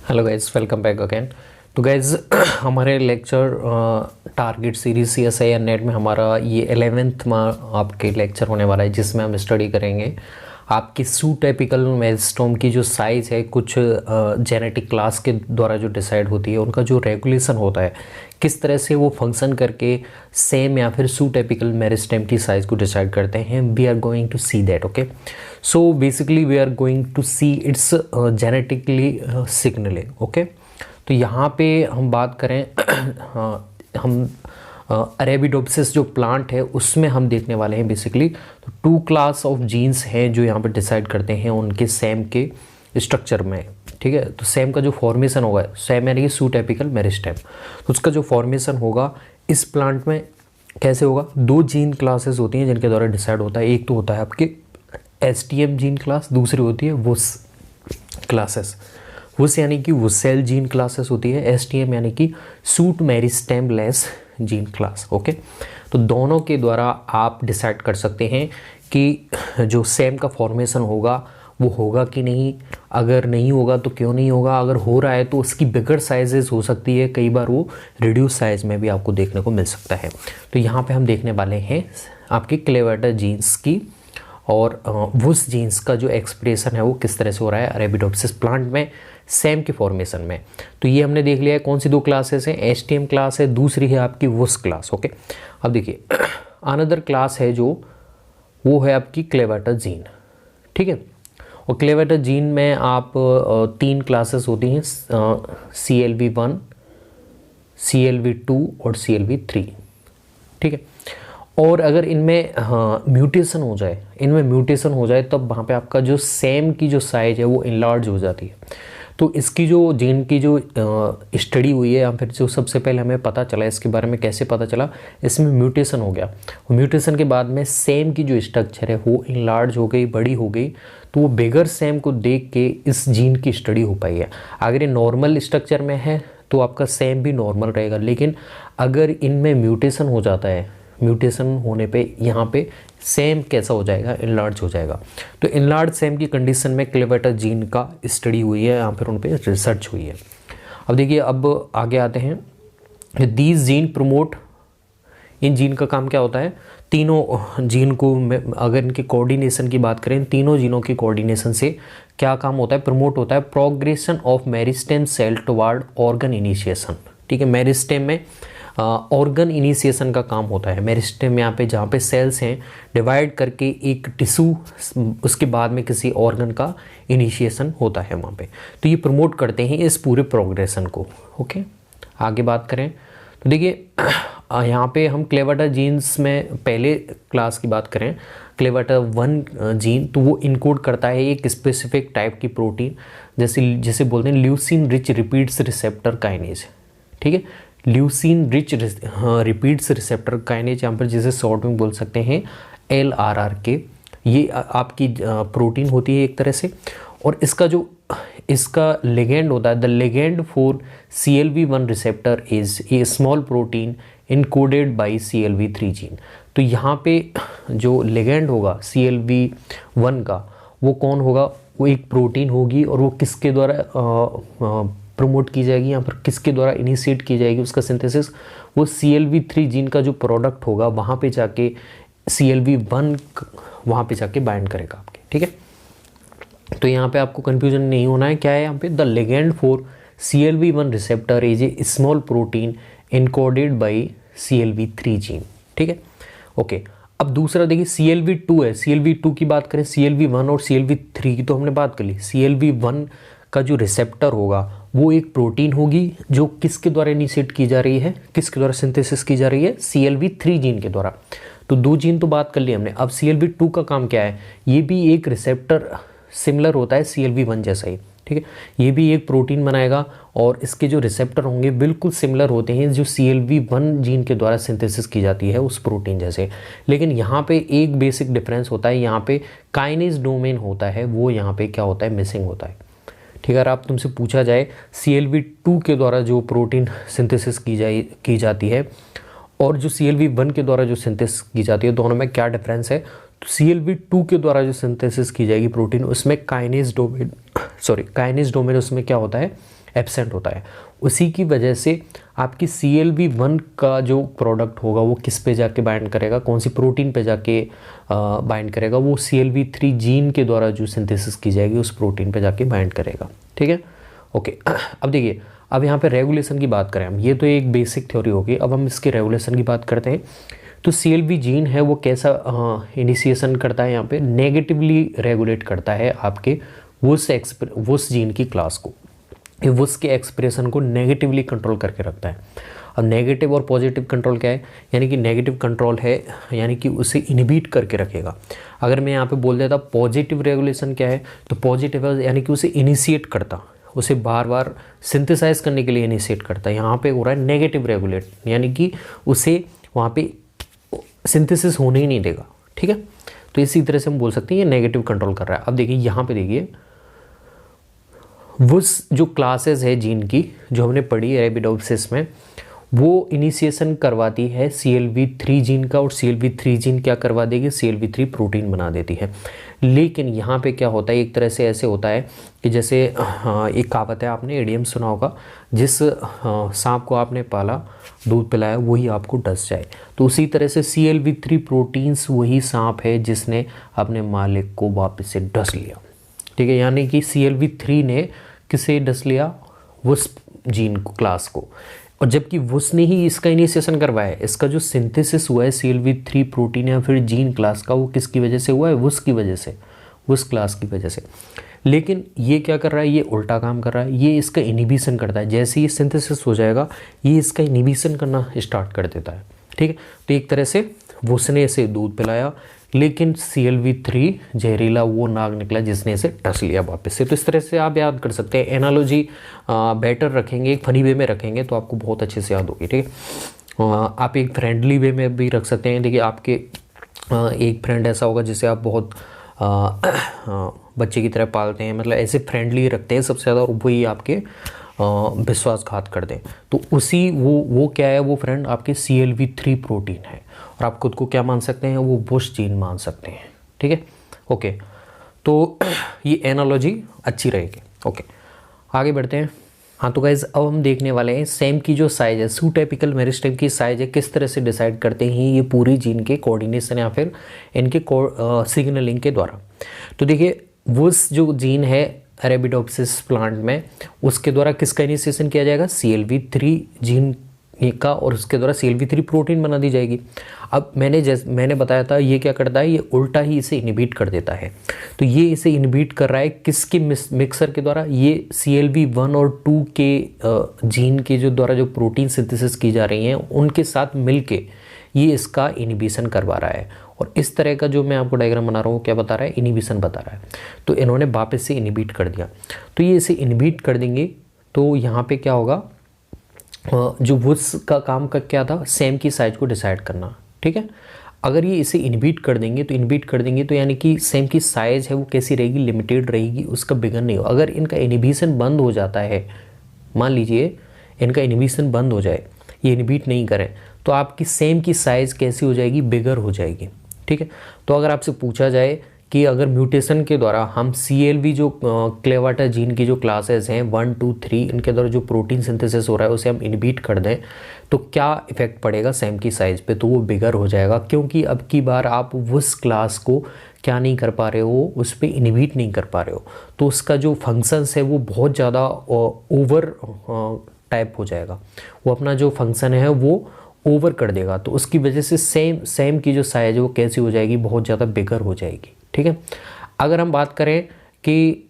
Hello guys, welcome back again. तो guys हमारे lecture target series CSIR net में हमारा ये 11th में आपके लेक्चर होने वाला है, जिसमें हम स्टडी करेंगे आपकी सूटेपिकल मेरिस्टेम की जो साइज़ है कुछ जेनेटिक क्लास के द्वारा जो डिसाइड होती है, उनका जो रेगुलेशन होता है किस तरह से वो फंक्शन करके सेम या फिर सूटेपिकल मेरिस्टेम की साइज़ को डिसाइड करते हैं। We are going to see that. Okay, so basically we are going to see it's genetically signalling. ओके, तो यहाँ पे हम बात करें हम अरेबिडोप्सिस जो प्लांट है उसमें हम देखने वाले हैं बेसिकली। तो 2 क्लास ऑफ जीन्स हैं जो यहाँ पे डिसाइड करते हैं उनके सेम के स्ट्रक्चर में। ठीक है, तो सेम का जो फॉर्मेशन होगा, सेम यानी कि सूटेपिकल मेरिस्टेम, तो उसका जो फॉर्मेशन होगा इस प्लांट में कैसे होगा। 2 जीन क्लासेस होती हैं जिनके द्वारा डिसाइड होता है। एक तो होता है आपके STM जीन क्लास, दूसरी होती है वुस क्लासेस। वुस यानी कि वुसेल जीन क्लासेस होती है, STM यानी कि suit meristem less gene class. Okay, तो दोनों के द्वारा आप डिसाइड कर सकते हैं कि जो सेम का फॉर्मेशन होगा वो होगा कि नहीं। अगर नहीं होगा तो क्यों नहीं होगा, अगर हो रहा है तो उसकी बिगर साइजेस हो सकती है, कई बार वो रिड्यूस साइज में भी आपको देखने को मिल सकता है। तो यहाँ पे हम देखने वाले हैं आपके क्लेवेटर जीन्स की और वुस जीन्स का जो एक्सप्रेशन है वो किस तरह से हो रहा है अरेबिडोप्सिस प्लांट में सेम के फॉर्मेशन में। तो ये हमने देख लिया है कौन सी 2 क्लासेस हैं, STM क्लास है, दूसरी है आपकी वुस क्लास। ओके, अब देखिए अनदर क्लास है जो वो है आपकी क्लेवेटर जीन। ठीक है, और क्लेवेटर जीन में आप 3 क्लासेस होती हैं, CLV1, CLV2 और CLV3। ठीक है, और अगर इनमें म्यूटेशन हो जाए तब वहाँ पे आपका जो सेम की जो साइज है वो इनलार्ज हो जाती है। तो इसकी जो जीन की जो स्टडी हुई है या फिर जो सबसे पहले हमें पता चला इसके बारे में, कैसे पता चला, इसमें म्यूटेशन हो गया। म्यूटेशन के बाद में सेम की जो स्ट्रक्चर है वो इनलार्ज हो गई, बड़ी हो गई, तो वो बिगर सेम को देख के इस जीन की स्टडी हो पाई है। अगर ये नॉर्मल स्ट्रक्चर में है तो आपका सेम भी नॉर्मल रहेगा, लेकिन अगर इनमें म्यूटेशन हो जाता है, म्यूटेशन होने पे यहाँ पे सेम कैसा हो जाएगा, इनलार्ज हो जाएगा। तो इनलार्ज सेम की कंडीशन में क्लेवेटर जीन का स्टडी हुई है, यहाँ पर उन पर रिसर्च हुई है। अब देखिए, अब आगे आते हैं। These gene promote, in gene का काम क्या होता है, तीनों जीन को अगर इनके कोऑर्डिनेशन की बात करें, तीनों जीनों के कोऑर्डिनेशन से क्या काम होता है, प्रमोट होता है progression of meristem cell toward organ initiation. ठीक है, मेरिस्टेम में ऑर्गन इनिशिएशन का काम होता है। मेरिस्टेम यहाँ पे जहाँ पे सेल्स हैं डिवाइड करके एक टिश्यू, उसके बाद में किसी ऑर्गन का इनिशिएशन होता है वहाँ पे, तो ये प्रमोट करते हैं इस पूरे प्रोग्रेशन को। ओके, आगे बात करें तो देखिए यहाँ पे हम क्लेवेटर जीन्स में पहले क्लास की बात करें, क्लेवेटर 1 जीन, तो वो इनकोड करता है एक स्पेसिफिक टाइप की प्रोटीन, जैसे बोलते हैं leucine rich repeats receptor kinase. ठीक है, leucine rich repeats receptor kinase, यहाँ पर जिसे शॉर्ट में बोल सकते हैं LRRK। ये आपकी प्रोटीन होती है एक तरह से, और इसका लिगेंड होता है, the ligand for CLV1 receptor is a small protein encoded by CLV3 gene. तो यहाँ पे जो लिगेंड होगा CLV1 का वो कौन होगा, वो एक प्रोटीन होगी, और वो किसके द्वारा प्रमोट की जाएगी, यहाँ पर किसके द्वारा इनिशिएट की जाएगी उसका सिंथेसिस, वो CLV3 जीन का जो प्रोडक्ट होगा वहाँ पे जाके CLV1 वहाँ पे जाके बाइंड करेगा आपके। ठीक है, तो यहाँ पे आपको कंफ्यूजन नहीं होना है, क्या है यहाँ पे, the ligand for CLV1 receptor is a small protein encoded by CLV3 gene. ठीक है, ओके। अब दूसरा देखिए CLV2 है, CLV2 की बात करें, CLV1 और CLV3 की तो हमने बात कर ली। CLV1 का जो रिसेप्टर होगा वो एक प्रोटीन होगी जो किसके द्वारा इनिशिएट की जा रही है, किसके द्वारा सिंथेसिस की जा रही है, CLV3 जीन के द्वारा। तो 2 जीन तो बात कर ली हमने। अब CLV2 का काम क्या है, ये भी एक रिसेप्टर सिमिलर होता है CLV1 जैसा ही। ठीक है, ये भी एक प्रोटीन बनाएगा और इसके जो रिसेप्टर होंगे बिल्कुल सिमिलर होते हैं जो CLV1 जीन के द्वारा सिंथेसिस की जाती है उस प्रोटीन जैसे। लेकिन यहाँ पे एक बेसिक डिफरेंस होता है, यहाँ पे काइनेज डोमेन होता है, वो यहाँ पे क्या होता है, मिसिंग होता है। ठीक है, अगर आप तुमसे पूछा जाए CLV2 के द्वारा जो प्रोटीन सिंथेसिस की जाती है और जो CLV1 के द्वारा जो सिंथेसिस की जाती है, दोनों में क्या डिफरेंस है, तो CLV2 के द्वारा जो सिंथेसिस की जाएगी प्रोटीन, उसमें काइनेज डोमेन काइनेज डोमेन उसमें क्या होता है, एब्सेंट होता है। उसी की वजह से आपकी CLB1 का जो प्रोडक्ट होगा वो किस पे जाके बाइंड करेगा, कौन सी प्रोटीन पे जाके बाइंड करेगा, वो CLB3 जीन के द्वारा जो सिंथेसिस की जाएगी उस प्रोटीन पे जाके बाइंड करेगा। ठीक है, ओके। अब देखिए, अब यहाँ पे रेगुलेशन की बात करें हम, ये तो एक बेसिक थ्योरी होगी, अब हम इसके रेगुलेशन की बात करते हैं। तो CLB जीन है वो कैसा इनिशिएशन करता है, यहाँ पे नेगेटिवली रेगुलेट करता है आपके वुस जीन की क्लास को, वुस के एक्सप्रेशन को नेगेटिवली कंट्रोल करके रखता है। अब नेगेटिव और पॉजिटिव कंट्रोल क्या है, यानी कि नेगेटिव कंट्रोल है यानी कि उसे इनहिबिट करके रखेगा। अगर मैं यहाँ पे बोल देता पॉजिटिव रेगुलेशन क्या है, तो पॉजिटिव यानी कि उसे इनिशिएट करता, उसे बार बार सिंथेसाइज करने के लिए इनिशिएट करता है। यहाँ पे हो रहा है नेगेटिव रेगुलेट, यानी कि उसे वहाँ पे सिंथेसिस होने ही नहीं देगा। ठीक है, तो इसी तरह से हम बोल सकते हैं ये नेगेटिव कंट्रोल कर रहा है। अब देखिए यहाँ पे देखिए, वो जो क्लासेस है जीन की जो हमने पढ़ी अरेबिडोप्सिस में, वो इनिशिएशन करवाती है CLB3 जीन का, और CLB3 जीन क्या करवा देगी, CLB3 प्रोटीन बना देती है। लेकिन यहाँ पे क्या होता है, एक तरह से ऐसे होता है कि जैसे एक कहावत है, आपने इडियम सुना होगा, जिस सांप को आपने पाला, दूध पिलाया, वही आपको डस जाए। तो उसी तरह से CLB3 प्रोटीन्स वही सांप है जिसने अपने मालिक को वापस से डस लिया। ठीक है, यानी कि CLB3 ने किसे डस लिया, वुस जीन को, क्लास को, और जबकि वुस ने ही इसका इनिशिएशन करवाया है। इसका जो सिंथेसिस हुआ है CLB3 प्रोटीन या फिर जीन क्लास का, वो किसकी वजह से हुआ है, वुस की वजह से, वुस क्लास की वजह से। लेकिन ये क्या कर रहा है, ये उल्टा काम कर रहा है, ये इसका इनिबिशन करता है। जैसे ही सिंथेसिस हो जाएगा ये इसका इनिबिशन करना स्टार्ट कर देता है। ठीक है, तो एक तरह से वुस ने इसे दूध पिलाया, लेकिन CLB3 जहरीला वो नाग निकला जिसने इसे टस लिया वापस से। तो इस तरह से आप याद कर सकते हैं, एनालॉजी बेटर रखेंगे, एक फनी वे में रखेंगे तो आपको बहुत अच्छे से याद होगी। ठीक है, आप एक फ्रेंडली वे में भी रख सकते हैं। देखिए, आपके एक फ्रेंड ऐसा होगा जिसे आप बहुत बच्चे की तरह पालते हैं, मतलब ऐसे फ्रेंडली रखते हैं सबसे ज़्यादा, और वही आपके विश्वासघात कर दें, तो उसी वो क्या है, वो फ्रेंड आपके CLB3 प्रोटीन है, और आप खुद को क्या मान सकते हैं, वो बुश जीन मान सकते हैं। ठीक है, ओके, तो ये एनालॉजी अच्छी रहेगी। ओके, आगे बढ़ते हैं। हाँ, तो गाइज अब हम देखने वाले हैं सेम की जो साइज है, सूटेपिकल मेरिस्टेम की साइज है, किस तरह से डिसाइड करते हैं ये पूरी जीन के कोऑर्डिनेशन या फिर इनके सिग्नलिंग के द्वारा। तो देखिए, वो जो जीन है अरेबिडोप्सिस प्लांट में, उसके द्वारा किसका इनिशिएशन किया जाएगा, CLB3 जीन का, और उसके द्वारा CLB3 प्रोटीन बना दी जाएगी। अब मैंने बताया था ये क्या करता है, ये उल्टा ही इसे इनहिबिट कर देता है। तो ये इसे इनहिबिट कर रहा है किसके मिक्सर के द्वारा, ये CLB1 और 2 के जीन के जो द्वारा जो प्रोटीन सिंथेसिस की जा रही हैं उनके साथ मिलके ये इसका इनहिबिशन करवा रहा है। और इस तरह का जो मैं आपको डायग्राम बना रहा हूँ क्या बता रहा है, इनहिबिशन बता रहा है। तो इन्होंने वापस से इनहिबिट कर दिया, तो ये इसे इनहिबिट कर देंगे, तो यहाँ पे क्या होगा, जो वुस का काम का क्या था, सेम की साइज को डिसाइड करना। ठीक है, अगर ये इसे इनहिबिट कर देंगे तो यानी कि सेम की साइज है वो कैसी रहेगी, लिमिटेड रहेगी, उसका बिगन नहीं हो। अगर इनका इनहिबिशन बंद हो जाता है, मान लीजिए इनका इनहिबिशन बंद हो जाए, ये इनहिबिट नहीं करें, तो आपकी सेम की साइज़ कैसी हो जाएगी, बिगर हो जाएगी। ठीक है, तो अगर आपसे पूछा जाए कि अगर म्यूटेशन के द्वारा हम CLB जो क्लेवाटा जीन की जो क्लासेस हैं 1, 2, 3, इनके द्वारा जो प्रोटीन सिंथेसिस हो रहा है उसे हम इनहिबिट कर दें, तो क्या इफेक्ट पड़ेगा सेम की साइज़ पे, तो वो बिगर हो जाएगा, क्योंकि अब की बार आप उस क्लास को क्या नहीं कर पा रहे हो, उस पर इनहिबिट नहीं कर पा रहे हो, तो उसका जो फंक्शंस है वो बहुत ज़्यादा ओवर टाइप हो जाएगा, वो अपना जो फंक्शन है वो ओवर कर देगा। तो उसकी वजह से सेम की जो साइज है वो कैसी हो जाएगी, बहुत ज़्यादा बिगर हो जाएगी। ठीक है, अगर हम बात करें कि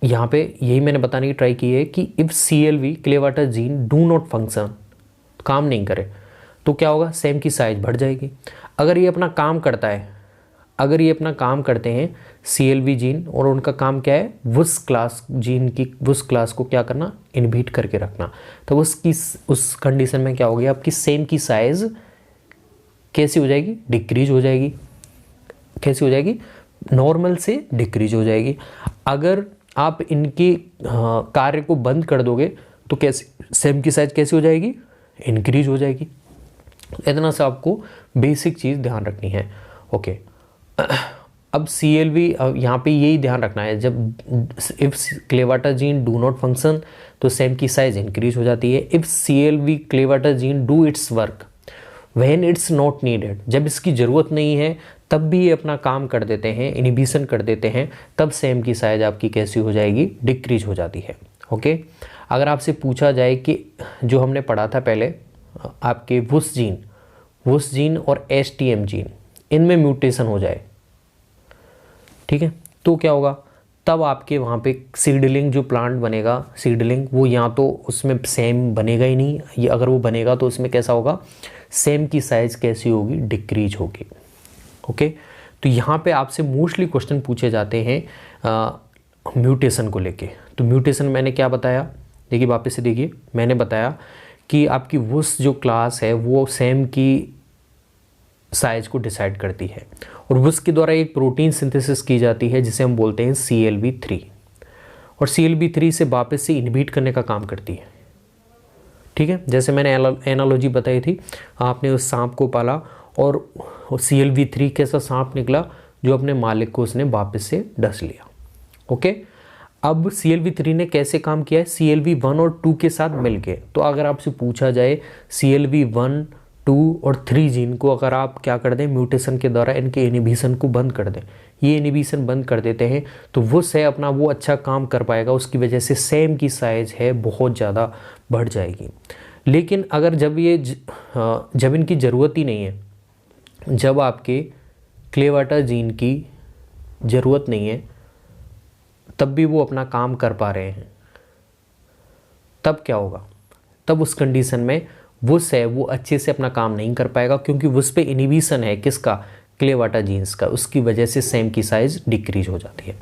यहाँ पे यही मैंने बताने की ट्राई की है कि if CLB CLAVATA gene do not function, काम नहीं करे, तो क्या होगा, सेम की साइज बढ़ जाएगी। अगर ये अपना काम करता है, अगर ये अपना काम करते हैं CLB जीन, और उनका काम क्या है, वुस क्लास जीन की वुस क्लास को क्या करना, इनहिबिट करके रखना, तो उस कंडीशन में क्या होगी, आपकी सेम की साइज कैसी हो जाएगी, डिक्रीज हो जाएगी। कैसी हो जाएगी, नॉर्मल से डिक्रीज हो जाएगी। अगर आप इनके कार्य को बंद कर दोगे तो कैसे, सेम की साइज कैसी हो जाएगी, इंक्रीज हो जाएगी। इतना सा आपको बेसिक चीज़ ध्यान रखनी है। ओके, अब CLV यहाँ पे यही ध्यान रखना है, जब if CLAVATA gene do not function तो सेम की साइज इंक्रीज हो जाती है। If CLV CLAVATA gene do it's work when it's not needed, जब इसकी ज़रूरत नहीं है तब भी ये अपना काम कर देते हैं, इनिबिशन कर देते हैं, तब सेम की साइज आपकी कैसी हो जाएगी, डिक्रीज हो जाती है। ओके, अगर आपसे पूछा जाए कि जो हमने पढ़ा था पहले आपके वुस जीन और STM जीन, इनमें म्यूटेशन हो जाए, ठीक है, तो क्या होगा, तब आपके वहाँ पे सीडलिंग जो प्लांट बनेगा, सीडलिंग वो या तो उसमें सेम बनेगा ही नहीं, ये अगर वो बनेगा तो उसमें कैसा होगा, सेम की साइज़ कैसी होगी, डिक्रीज होगी। ओके, तो यहाँ पे आपसे मोस्टली क्वेश्चन पूछे जाते हैं म्यूटेशन को लेके। तो म्यूटेशन मैंने क्या बताया, देखिए वापस से देखिए, मैंने बताया कि आपकी वुस जो क्लास है वो सेम की साइज को डिसाइड करती है और वुस के द्वारा एक प्रोटीन सिंथेसिस की जाती है जिसे हम बोलते हैं CLV3, और CLV3 से वापस से इनहिबिट करने का काम करती है। ठीक है, जैसे मैंने एनालॉजी बताई थी, आपने उस सांप को पाला और CLV3 कैसा सांप निकला, जो अपने मालिक को उसने वापस से डस लिया। ओके, अब CLV3 ने कैसे काम किया है, CLV1 और 2 के साथ मिलके। तो अगर आपसे पूछा जाए CLV1, 2 और 3 जीन को अगर आप क्या कर दें, म्यूटेशन के द्वारा इनके इनिबिशन को बंद कर दें, ये इनिबिशन बंद कर देते हैं, तो वो से अपना वो अच्छा काम कर पाएगा, उसकी वजह से सेम की साइज़ है बहुत ज़्यादा बढ़ जाएगी। लेकिन अगर जब इनकी ज़रूरत ही नहीं है, जब आपके क्लेवाटा जीन की ज़रूरत नहीं है, तब भी वो अपना काम कर पा रहे हैं, तब क्या होगा, तब उस कंडीशन में वुस है वो अच्छे से अपना काम नहीं कर पाएगा, क्योंकि वुस पे इनिबिशन है किसका, क्लेवाटा जीन्स का, उसकी वजह से सेम की साइज़ डिक्रीज हो जाती है।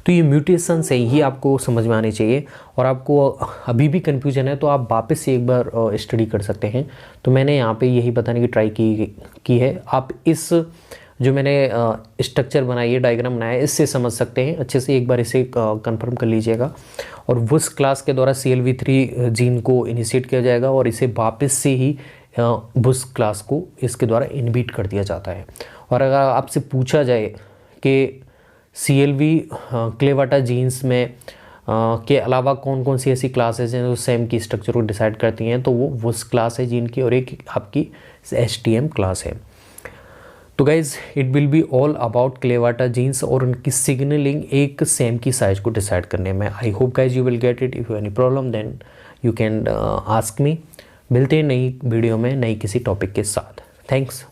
तो ये म्यूटेशन से ही आपको समझ में आने चाहिए, और आपको अभी भी कन्फ्यूजन है तो आप वापस से एक बार स्टडी कर सकते हैं। तो मैंने यहाँ पे यही बताने की ट्राई की है, आप इस जो मैंने स्ट्रक्चर बनाई है, डायग्राम बनाया है, इससे समझ सकते हैं अच्छे से, एक बार इसे कंफर्म कर लीजिएगा। और वुस क्लास के द्वारा CLV3 जीन को इनिशिएट किया जाएगा और इसे वापस से ही वुस क्लास को इसके द्वारा इनहिबिट कर दिया जाता है। और अगर आपसे पूछा जाए कि CLV क्लेवाटा जीन्स में के अलावा कौन कौन सी ऐसी क्लासेस हैं जो सेम की स्ट्रक्चर को डिसाइड करती हैं, तो वो वुस क्लास है जीन की, और एक आपकी STM क्लास है। तो guys it will be all about clavata genes और उनकी सिग्नलिंग एक सेम की साइज को डिसाइड करने में। I hope guys you will get it. If you any problem then you can ask me. मिलते हैं नई वीडियो में नई किसी टॉपिक के साथ। थैंक्स।